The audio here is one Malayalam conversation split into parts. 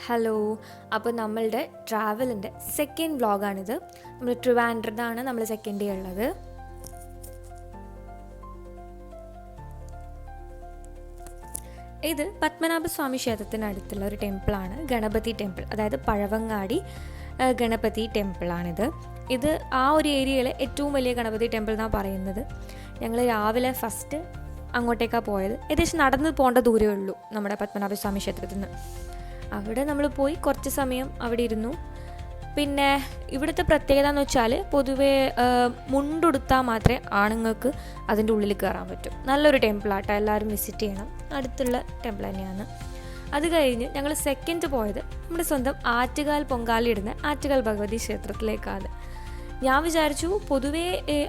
ഹലോ. അപ്പോൾ നമ്മളുടെ ട്രാവലിൻ്റെ സെക്കൻഡ് വ്ളോഗാണിത്. നമ്മൾ ട്രിവാൻഡ്രത്താണ് നമ്മൾ സെക്കൻഡ് ഡേ ഉള്ളത്. ഇത് പത്മനാഭസ്വാമി ക്ഷേത്രത്തിനടുത്തുള്ള ഒരു ടെമ്പിളാണ്, ഗണപതി ടെമ്പിൾ. അതായത് പഴവങ്ങാടി ഗണപതി ടെമ്പിളാണിത്. ഇത് ആ ഒരു ഏരിയയിലെ ഏറ്റവും വലിയ ഗണപതി ടെമ്പിൾ എന്നാണ് പറയുന്നത്. ഞങ്ങൾ രാവിലെ ഫസ്റ്റ് അങ്ങോട്ടേക്കാണ് പോയത്. ഏകദേശം നടന്ന് പോകേണ്ട ദൂരമേ ഉള്ളൂ നമ്മുടെ പത്മനാഭസ്വാമി ക്ഷേത്രത്തിൽ നിന്ന്. അവിടെ നമ്മൾ പോയി കുറച്ച് സമയം അവിടെ ഇരുന്നു. പിന്നെ ഇവിടുത്തെ പ്രത്യേകത എന്ന് വെച്ചാൽ പൊതുവേ മുണ്ടുടുത്താൽ മാത്രമേ ആണുങ്ങൾക്ക് അതിൻ്റെ ഉള്ളിൽ കയറാൻ പറ്റും. നല്ലൊരു ടെമ്പിളാട്ടോ, എല്ലാവരും വിസിറ്റ് ചെയ്യണം. അടുത്തുള്ള ടെമ്പിൾ തന്നെയാണ്. അത് കഴിഞ്ഞ് ഞങ്ങൾ സെക്കൻഡ് പോയത് നമ്മുടെ സ്വന്തം ആറ്റുകാൽ പൊങ്കാലയിടുന്ന ആറ്റുകാൽ ഭഗവതി ക്ഷേത്രത്തിലേക്കാണ്. ഞാൻ വിചാരിച്ചു പൊതുവേ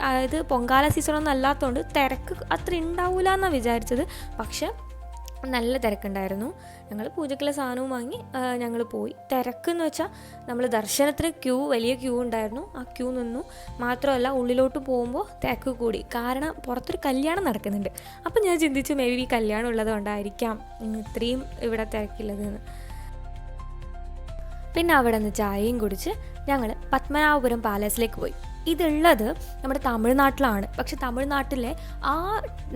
അതായത് പൊങ്കാല സീസണൊന്നും അല്ലാത്തതുകൊണ്ട് തിരക്ക് അത്ര ഉണ്ടാവില്ല എന്നാണ് വിചാരിച്ചത്. പക്ഷെ നല്ല തിരക്കുണ്ടായിരുന്നു. ഞങ്ങൾ പൂജക്കുള്ള സാധനവും വാങ്ങി ഞങ്ങൾ പോയി. തിരക്കെന്ന് വെച്ചാൽ നമ്മൾ ദർശനത്തിന് വലിയ ക്യൂ ഉണ്ടായിരുന്നു. ആ ക്യൂ നിന്നു. മാത്രമല്ല ഉള്ളിലോട്ട് പോകുമ്പോൾ തിരക്ക് കൂടി. കാരണം പുറത്തൊരു കല്യാണം നടക്കുന്നുണ്ട്. അപ്പം ഞാൻ ചിന്തിച്ചു മേ ബി കല്യാണം ഉള്ളത് കൊണ്ടായിരിക്കാം ഇത്രയും ഇവിടെ തിരക്കുള്ളതെന്ന്. പിന്നെ അവിടെ നിന്ന് ചായയും കുടിച്ച് ഞങ്ങൾ പത്മനാഭപുരം പാലസിലേക്ക് പോയി. ഇതുള്ളത് നമ്മുടെ തമിഴ്നാട്ടിലാണ്. പക്ഷെ തമിഴ്നാട്ടിലെ ആ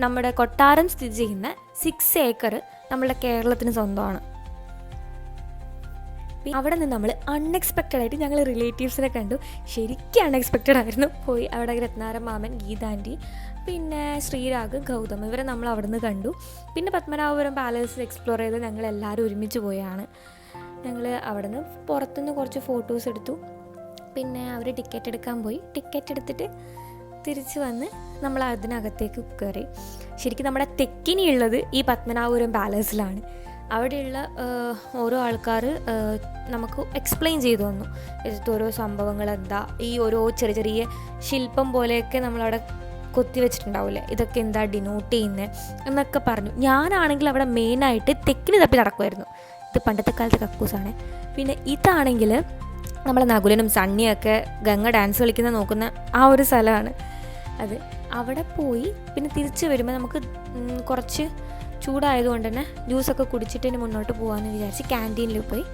നമ്മുടെ കൊട്ടാരം സ്ഥിതി ചെയ്യുന്ന 6 ഏക്കർ നമ്മുടെ കേരളത്തിന് സ്വന്തമാണ്. അവിടെ നിന്ന് നമ്മൾ അൺഎക്സ്പെക്റ്റഡ് ആയിട്ട് ഞങ്ങൾ റിലേറ്റീവ്സിനെ കണ്ടു. ശരിക്കും അൺഎക്സ്പെക്റ്റഡ് ആയിരുന്നു. പോയി അവിടെ രത്നാരം മാമൻ, ഗീതാൻറ്റി, പിന്നെ ശ്രീരാഗ്, ഗൗതം, ഇവരെ നമ്മൾ അവിടെ നിന്ന് കണ്ടു. പിന്നെ പത്മനാഭപുരം പാലസ് എക്സ്പ്ലോർ ചെയ്ത് ഞങ്ങൾ എല്ലാവരും ഒരുമിച്ച് പോയാണ്. ഞങ്ങൾ അവിടെ നിന്ന് പുറത്തുനിന്ന് കുറച്ച് ഫോട്ടോസ് എടുത്തു. പിന്നെ അവർ ടിക്കറ്റ് എടുക്കാൻ പോയി. ടിക്കറ്റ് എടുത്തിട്ട് തിരിച്ച് വന്ന് നമ്മൾ അതിനകത്തേക്ക് കയറി. ശരിക്കും നമ്മുടെ തെക്കിനി ഉള്ളത് ഈ പത്മനാഭപുരം പാലസിലാണ്. അവിടെയുള്ള ഓരോ ആൾക്കാർ നമുക്ക് എക്സ്പ്ലെയിൻ ചെയ്തു തന്നു. ഇതിലത്തെ ഓരോ സംഭവങ്ങൾ എന്താ, ഈ ഓരോ ചെറിയ ചെറിയ ശില്പം പോലെയൊക്കെ നമ്മളവിടെ കൊത്തി വെച്ചിട്ടുണ്ടാവില്ലേ, ഇതൊക്കെ എന്താ ഡിനോട്ട് ചെയ്യുന്നത് എന്നൊക്കെ പറഞ്ഞു. ഞാനാണെങ്കിൽ അവിടെ മെയിനായിട്ട് തെക്കിന് തപ്പി നടക്കുമായിരുന്നു. ഇത് പണ്ടത്തെ കാലത്തെ കക്കൂസാണ്. പിന്നെ ഇതാണെങ്കിൽ നമ്മളെ നകുലനും സണ്ണിയൊക്കെ ഗംഗ ഡാൻസ് കളിക്കുന്ന നോക്കുന്ന ആ ഒരു സ്ഥലമാണ് അത്. അവിടെ പോയി പിന്നെ തിരിച്ച് വരുമ്പോൾ നമുക്ക് കുറച്ച് ചൂടായതുകൊണ്ട് തന്നെ ജ്യൂസൊക്കെ കുടിച്ചിട്ട് ഇനി മുന്നോട്ട് പോകാമെന്ന് വിചാരിച്ച് ക്യാൻറ്റീനിൽ പോയി.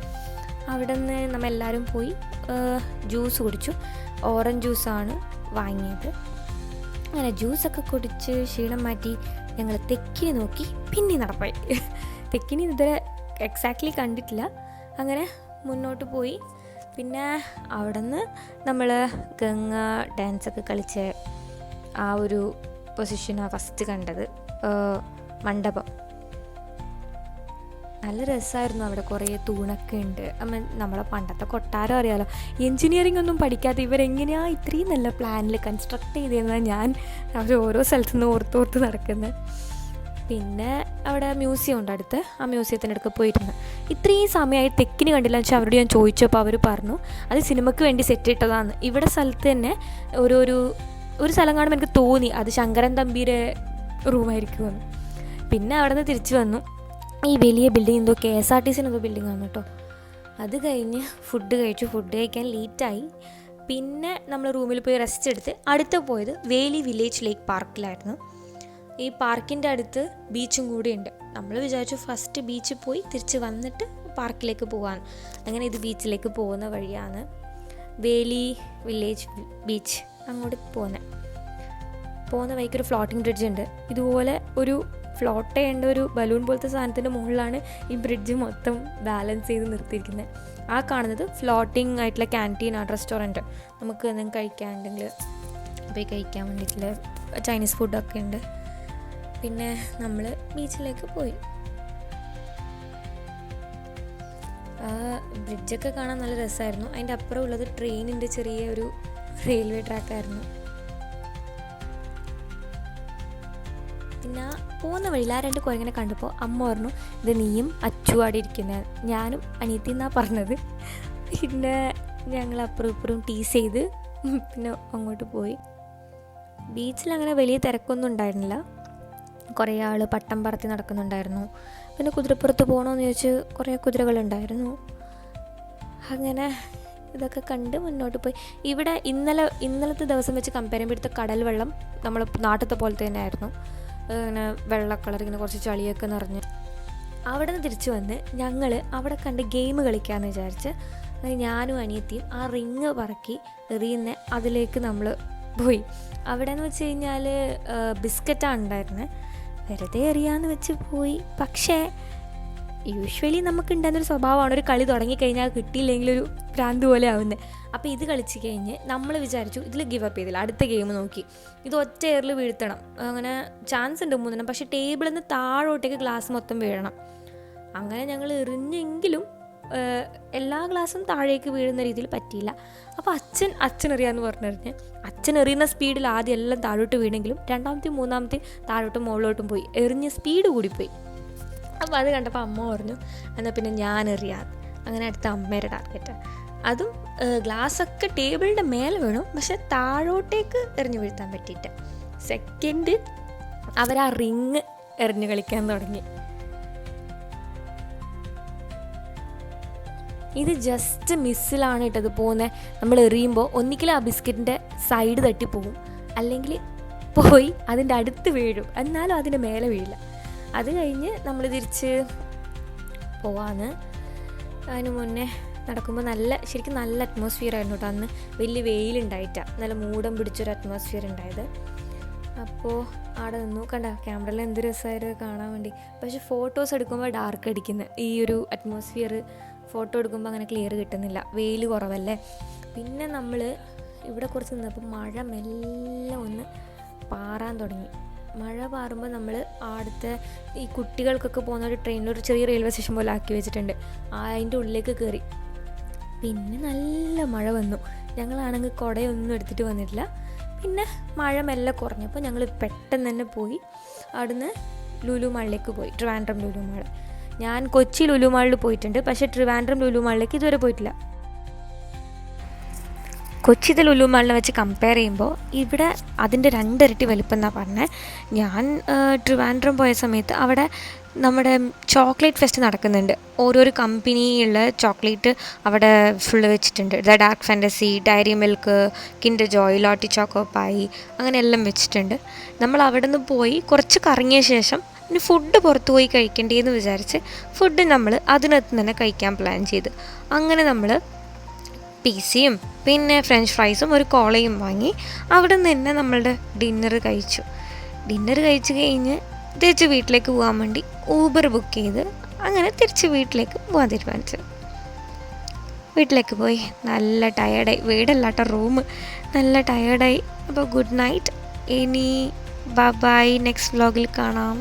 അവിടെ നിന്ന് നമ്മളെല്ലാവരും പോയി ജ്യൂസ് കുടിച്ചു. ഓറഞ്ച് ജ്യൂസാണ് വാങ്ങിയത്. അങ്ങനെ ജ്യൂസൊക്കെ കുടിച്ച് ക്ഷീണം മാറ്റി ഞങ്ങൾ തെക്കിനി നോക്കി പിന്നെ നടപ്പായി. തെക്കിനി ഇതുവരെ എക്സാക്ട്ലി കണ്ടിട്ടില്ല. അങ്ങനെ മുന്നോട്ട് പോയി. പിന്നെ അവിടെ നിന്ന് നമ്മൾ ഗംഗ ഡാൻസൊക്കെ കളിച്ച് ആ ഒരു പൊസിഷനാണ് ഫസ്റ്റ് കണ്ടത്. മണ്ഡപം നല്ല രസമായിരുന്നു. അവിടെ കുറേ തൂണൊക്കെ ഉണ്ട്. നമ്മളെ പണ്ടത്തെ കൊട്ടാരം അറിയാലോ. എൻജിനീയറിംഗ് ഒന്നും പഠിക്കാതെ ഇവരെങ്ങനെയാണ് ഇത്രയും നല്ല പ്ലാനിൽ കൺസ്ട്രക്ട് ചെയ്തതെന്നാണ് ഞാൻ അവർ ഓരോ സ്ഥലത്തു നിന്ന് ഓർത്തോർത്ത് നടക്കുന്നത്. പിന്നെ അവിടെ മ്യൂസിയം ഉണ്ട് അടുത്ത്. ആ മ്യൂസിയത്തിൻ്റെ അടുത്ത് പോയിരുന്നു. ഇത്രയും സമയമായി തെക്കിന് കണ്ടില്ല എന്ന് വെച്ചാൽ അവരോട് ഞാൻ ചോദിച്ചപ്പോൾ അവർ പറഞ്ഞു അത് സിനിമയ്ക്ക് വേണ്ടി സെറ്റ് ഇട്ടതാണ്. ഇവിടെ സ്ഥലത്ത് തന്നെ ഒരു സ്ഥലം കാണുമ്പോൾ എനിക്ക് തോന്നി അത് ശങ്കരൻ തമ്പിയുടെ റൂമായിരിക്കുമെന്ന്. പിന്നെ അവിടെ നിന്ന് തിരിച്ചു വന്നു. ഈ വലിയ ബിൽഡിംഗ് എന്തോ KSRTC എന്തോ ബിൽഡിംഗ് ആണ് കേട്ടോ. അത് കഴിഞ്ഞ് ഫുഡ് കഴിച്ചു. ഫുഡ് കഴിക്കാൻ ലേറ്റായി. പിന്നെ നമ്മൾ റൂമിൽ പോയി റെസ്റ്റ് എടുത്ത് അടുത്ത് പോയത് വേലി വില്ലേജ് ലേക്ക് പാർക്കിലായിരുന്നു. ഈ പാർക്കിൻ്റെ അടുത്ത് ബീച്ചും കൂടിയുണ്ട്. നമ്മൾ വിചാരിച്ചു ഫസ്റ്റ് ബീച്ചിൽ പോയി തിരിച്ച് വന്നിട്ട് പാർക്കിലേക്ക് പോകാൻ. അങ്ങനെ ഇത് ബീച്ചിലേക്ക് പോകുന്ന വഴിയാണ് വേലി വില്ലേജ് ബീച്ച്. അങ്ങോട്ട് പോകുന്ന വഴിക്കൊരു ഫ്ലോട്ടിംഗ് ബ്രിഡ്ജ് ഉണ്ട്. ഇതുപോലെ ഒരു ഫ്ലോട്ട് ചെയ്യേണ്ട ഒരു ബലൂൺ പോലത്തെ സാധനത്തിൻ്റെ മുകളിലാണ് ഈ ബ്രിഡ്ജ് മൊത്തം ബാലൻസ് ചെയ്ത് നിർത്തിയിരിക്കുന്നത്. ആ കാണുന്നത് ഫ്ലോട്ടിംഗ് ആയിട്ടുള്ള ക്യാൻറ്റീനാണ്, റെസ്റ്റോറൻറ്റ്. നമുക്ക് എന്തെങ്കിലും കഴിക്കാനുണ്ടെങ്കിൽ പോയി കഴിക്കാൻ വേണ്ടിയിട്ടുള്ള ചൈനീസ് ഫുഡൊക്കെ ഉണ്ട്. പിന്നെ നമ്മൾ ബീച്ചിലേക്ക് പോയി. ആ ബ്രിഡ്ജൊക്കെ കാണാൻ നല്ല രസമായിരുന്നു. അതിൻ്റെ അപ്പുറം ഉള്ളത് ട്രെയിനിൻ്റെ ചെറിയ ഒരു റെയിൽവേ ട്രാക്കായിരുന്നു. പിന്നെ പോകുന്ന വഴിയിൽ ആ 2 കുരങ്ങനെ കണ്ടപ്പോൾ അമ്മ പറഞ്ഞു ഇത് നീയും അച്ചു ആടെ ഇരിക്കുന്നത്. ഞാനും അനിയത്തി എന്നാണ് പറഞ്ഞത്. പിന്നെ ഞങ്ങൾ അപ്പുറം ഇപ്പുറം ടീസ് ചെയ്ത് പിന്നെ അങ്ങോട്ട് പോയി. ബീച്ചിൽ അങ്ങനെ വലിയ തിരക്കൊന്നും ഉണ്ടായിരുന്നില്ല. കുറേ ആൾ പട്ടം പറത്തി നടക്കുന്നുണ്ടായിരുന്നു. പിന്നെ കുതിരപ്പുറത്ത് പോകണമെന്ന് ചോദിച്ച് കുറേ കുതിരകളുണ്ടായിരുന്നു. അങ്ങനെ ഇതൊക്കെ കണ്ട് മുന്നോട്ട് പോയി. ഇവിടെ ഇന്നലത്തെ ദിവസം വെച്ച് കമ്പയർ ചെയ്യുമ്പോൾ ഇവിടുത്തെ കടൽ വെള്ളം നമ്മൾ നാട്ടിലത്തെ പോലത്തെ തന്നെ ആയിരുന്നു. ഇങ്ങനെ വെള്ള കളർ, ഇങ്ങനെ കുറച്ച് ചളിയൊക്കെ നിറഞ്ഞ് അവിടെ നിന്ന് തിരിച്ചു വന്ന് ഞങ്ങൾ അവിടെ കണ്ട് ഗെയിം കളിക്കാമെന്ന് വിചാരിച്ച് ഞാനും അനിയത്തിയും ആ റിങ് പറക്കി എറിയുന്ന അതിലേക്ക് നമ്മൾ പോയി. അവിടെ എന്ന് വെച്ച് കഴിഞ്ഞാൽ ബിസ്ക്കറ്റാണ് ഉണ്ടായിരുന്നത്. വെറുതെ എറിയാമെന്ന് വെച്ച് പോയി. പക്ഷേ യൂഷ്വലി നമുക്ക് ഉണ്ടാകുന്നൊരു സ്വഭാവമാണ്, ഒരു കളി തുടങ്ങിക്കഴിഞ്ഞാൽ കിട്ടിയില്ലെങ്കിലൊരു ഭ്രാന്ത് പോലെ ആവുന്നത്. അപ്പോൾ ഇത് കളിച്ച് കഴിഞ്ഞ് നമ്മൾ വിചാരിച്ചു ഇതിൽ ഗിവ് അപ്പ് ചെയ്തില്ല, അടുത്ത ഗെയിം നോക്കി ഇത് ഒറ്റ എയറിൽ വീഴ്ത്തണം, അങ്ങനെ ചാൻസ് ഉണ്ട് 3, പക്ഷേ ടേബിളിൽ നിന്ന് താഴോട്ടേക്ക് ഗ്ലാസ് മൊത്തം വീഴണം. അങ്ങനെ ഞങ്ങൾ എറിഞ്ഞെങ്കിലും എല്ലാ ഗ്ലാസും താഴേക്ക് വീഴുന്ന രീതിയിൽ പറ്റിയില്ല. അപ്പോൾ അച്ഛൻ എറിയാമെന്ന് പറഞ്ഞെറിഞ്ഞ് അച്ഛൻ എറിയുന്ന സ്പീഡിൽ ആദ്യം എല്ലാം താഴോട്ട് വീണെങ്കിലും രണ്ടാമത്തെയും മൂന്നാമത്തെയും താഴോട്ടും മുകളിലോട്ടും പോയി, എറിഞ്ഞ സ്പീഡ് കൂടിപ്പോയി. അപ്പോൾ അത് കണ്ടപ്പോൾ അമ്മ പറഞ്ഞു എന്നാൽ പിന്നെ ഞാൻ എറിയാം. അങ്ങനെ അടുത്ത അമ്മയുടെ ടാർഗറ്റ്. അതും ഗ്ലാസ്സൊക്കെ ടേബിളിൻ്റെ മേലെ വീണു, പക്ഷെ താഴോട്ടേക്ക് എറിഞ്ഞു വീഴ്ത്താൻ പറ്റിയിട്ട് സെക്കൻഡ് അവരാ റിങ് എറിഞ്ഞു കളിക്കാൻ തുടങ്ങി. ഇത് ജസ്റ്റ് മിസ്സിലാണ് ഇട്ടത് പോകുന്നത്. നമ്മൾ എറിയുമ്പോൾ ഒന്നിക്കലും ആ ബിസ്ക്കറ്റിൻ്റെ സൈഡ് തട്ടിപ്പോവും, അല്ലെങ്കിൽ പോയി അതിൻ്റെ അടുത്ത് വീഴും, എന്നാലും അതിൻ്റെ മേലെ വീഴില്ല. അത് കഴിഞ്ഞ് നമ്മൾ തിരിച്ച് പോവാന്ന്. അതിന് മുന്നേ നടക്കുമ്പോൾ ശരിക്കും നല്ല അറ്റ്മോസ്ഫിയർ ആയിരുന്നു കേട്ടോ. അന്ന് വലിയ വെയിലുണ്ടായിട്ടാണ്, നല്ല മൂടം പിടിച്ചൊരു അറ്റ്മോസ്ഫിയർ ഉണ്ടായത്. അപ്പോൾ അവിടെ നിന്നു. കണ്ട ക്യാമറയിൽ എന്ത് രസമായിരുന്നു കാണാൻ വേണ്ടി. പക്ഷേ ഫോട്ടോസ് എടുക്കുമ്പോൾ ഡാർക്ക് അടിക്കുന്ന ഈ ഒരു അറ്റ്മോസ്ഫിയർ ഫോട്ടോ എടുക്കുമ്പോൾ അങ്ങനെ ക്ലിയർ കിട്ടുന്നില്ല, വെയിൽ കുറവല്ലേ. പിന്നെ നമ്മൾ ഇവിടെ കുറച്ച് നിന്നപ്പോൾ മഴ മെല്ലെ ഒന്ന് പാറാൻ തുടങ്ങി. മഴ പാറുമ്പോൾ നമ്മൾ അടുത്ത ഈ കുട്ടികൾക്കൊക്കെ പോകുന്ന ഒരു ട്രെയിനിലൊരു ചെറിയ റെയിൽവേ സ്റ്റേഷൻ പോലെ ആക്കി വെച്ചിട്ടുണ്ട്, അതിൻ്റെ ഉള്ളിലേക്ക് കയറി. പിന്നെ നല്ല മഴ വന്നു. ഞങ്ങളാണെങ്കിൽ കുടയൊന്നും എടുത്തിട്ട് വന്നിട്ടില്ല. പിന്നെ മഴ മെല്ലെ കുറഞ്ഞപ്പോൾ ഞങ്ങൾ പെട്ടെന്ന് തന്നെ പോയി അവിടുന്ന് ലുലു മാളിലേക്ക് പോയി, ട്രിവാൻഡ്രം ലുലു മാൾ. ഞാൻ കൊച്ചി ലുലു മാളിൽ പോയിട്ടുണ്ട്, പക്ഷേ ട്രിവാൻഡ്രം ലുലു മാളിലേക്ക് ഇതുവരെ പോയിട്ടില്ല. കൊച്ചിത്തെ ലുലു മാളിനെ വെച്ച് കമ്പയർ ചെയ്യുമ്പോൾ ഇവിടെ അതിൻ്റെ 2 ഇരട്ടി വലിപ്പം എന്നാണ് പറഞ്ഞത്. ഞാൻ ട്രിവാൻഡ്രം പോയ സമയത്ത് അവിടെ നമ്മുടെ ചോക്ലേറ്റ് ഫെസ്റ്റ് നടക്കുന്നുണ്ട്. ഓരോരോ കമ്പനിയുള്ള ചോക്ലേറ്റ് അവിടെ ഫുള്ള് വെച്ചിട്ടുണ്ട്. The dark fantasy, dairy milk, Kinder Joy, Lotte Choco Pie, അങ്ങനെ എല്ലാം വെച്ചിട്ടുണ്ട്. നമ്മൾ അവിടെ നിന്ന് പോയി കുറച്ച് കറങ്ങിയ ശേഷം ഇനി ഫുഡ് പുറത്ത് പോയി കഴിക്കേണ്ടതെന്ന് വിചാരിച്ച് ഫുഡ് നമ്മൾ അതിനകത്ത് തന്നെ കഴിക്കാൻ പ്ലാൻ ചെയ്ത്. അങ്ങനെ നമ്മൾ പിസയും പിന്നെ ഫ്രഞ്ച് ഫ്രൈസും ഒരു കോളയും വാങ്ങി അവിടെ നിന്ന് തന്നെ നമ്മളുടെ ഡിന്നർ കഴിച്ചു. ഡിന്നർ കഴിച്ച് കഴിഞ്ഞ് തിരിച്ച് വീട്ടിലേക്ക് പോകാൻ വേണ്ടി ഊബർ ബുക്ക് ചെയ്ത് അങ്ങനെ തിരിച്ച് വീട്ടിലേക്ക് പോകാൻ തീരുമാനിച്ചു. വീട്ടിലേക്ക് പോയി നല്ല ടയേർഡായി. വീടല്ലാട്ടോ, റൂം. നല്ല ടയേർഡായി. അപ്പോൾ ഗുഡ് നൈറ്റ്. ഇനി ബൈ, നെക്സ്റ്റ് വ്ലോഗിൽ കാണാം.